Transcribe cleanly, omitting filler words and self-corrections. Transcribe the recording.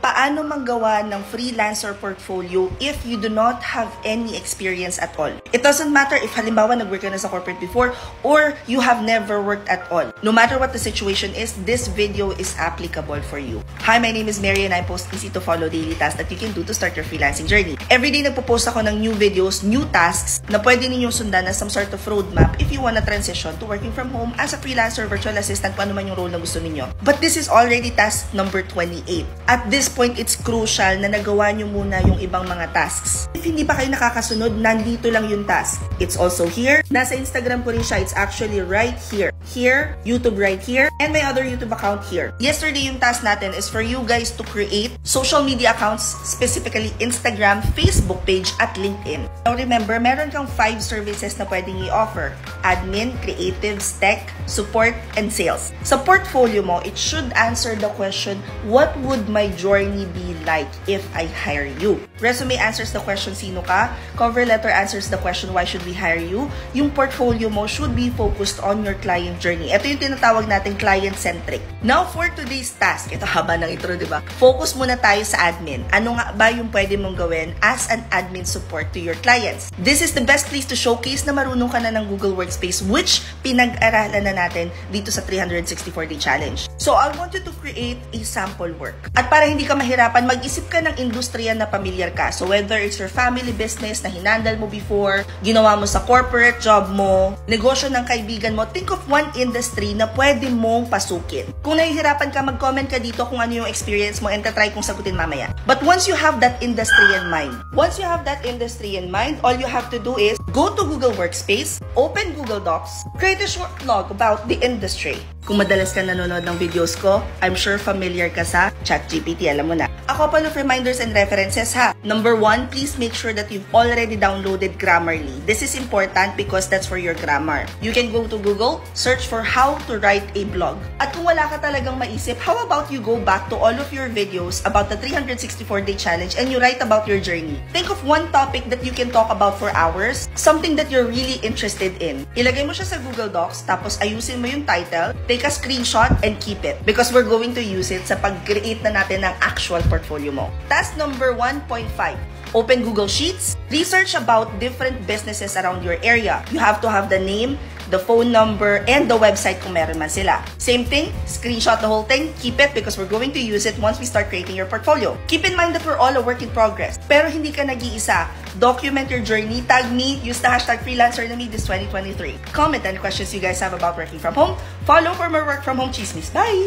paano manggawa ng freelancer portfolio if you do not have any experience at all. It doesn't matter if halimbawa nag-work ka na sa corporate before or you have never worked at all. No matter what the situation is, this video is applicable for you. Hi, my name is Mary and I post easy to follow daily tasks that you can do to start your freelancing journey. Every day nagpo-post ako ng new videos, new tasks na pwede ninyong sundan as some sort of roadmap if you wanna transition to working from home as a freelancer, virtual assistant, kung ano man yung role na gusto ninyo. But this is already task number 28. At this point, it's crucial na nagawa nyo muna yung ibang mga tasks. If hindi pa kayo nakakasunod, nandito lang yung task. It's also here. Nasa Instagram ko rin siya. It's actually right here. Here, YouTube right here, and my other YouTube account here. Yesterday, yung task natin is for you guys to create social media accounts, specifically Instagram, Facebook page, at LinkedIn. Now remember, meron kang 5 services na pwedeng i-offer. Admin, creatives, tech, support, and sales. Sa portfolio mo, it should answer the question, what would my journey be like if I hire you? Resume answers the question, sino ka? Cover letter answers the question, why should we hire you? Yung portfolio mo should be focused on your client journey. Ito yung tinatawag natin client-centric. Now, for today's task, ito haba ng intro, di ba? Focus muna tayo sa admin. Ano nga ba yung pwede mong gawin as an admin support to your clients? This is the best place to showcase na marunong ka na ng Google Workspace, which pinag-aralan na natin dito sa 364-day challenge. So, I want you to create a sample work. At para hindi ka mahirapan, mag-isip ka ng industriya na pamilyar ka. So, whether it's your family business na hinandle mo before, ginawa mo sa corporate job mo, negosyo ng kaibigan mo, think of one industry na pwede mong pasukin. Kung nahihirapan ka, mag-comment ka dito kung ano yung experience mo and tatry kong sagutin mamaya. But once you have that industry in mind, all you have to do is go to Google Workspace, open Google Docs, create a short blog about the industry. Kung madalas ka nanonood ng videos ko, I'm sure familiar ka sa ChatGPT, alam mo na. A couple of reminders and references ha. Number 1, please make sure that you've already downloaded Grammarly. This is important because that's for your grammar. You can go to Google, search for how to write a blog. At kung wala ka talagang maisip, how about you go back to all of your videos about the 364-day challenge and you write about your journey. Think of one topic that you can talk about for hours, something that you're really interested in. Ilagay mo siya sa Google Docs, tapos ayusin mo yung title, take a screenshot, and keep it because we're going to use it sa pag-create na natin ng actual portfolio mo. Task number 1.5. Open Google Sheets. Research about different businesses around your area. You have to have the name, the phone number, and the website kung meron man sila. Same thing, screenshot the whole thing, keep it because we're going to use it once we start creating your portfolio. Keep in mind that we're all a work in progress. Pero hindi ka nag-iisa. Document your journey, tag me, use the hashtag freelancer-na-me this 2023. Comment any questions you guys have about working from home. Follow for more work from home chismis. Bye!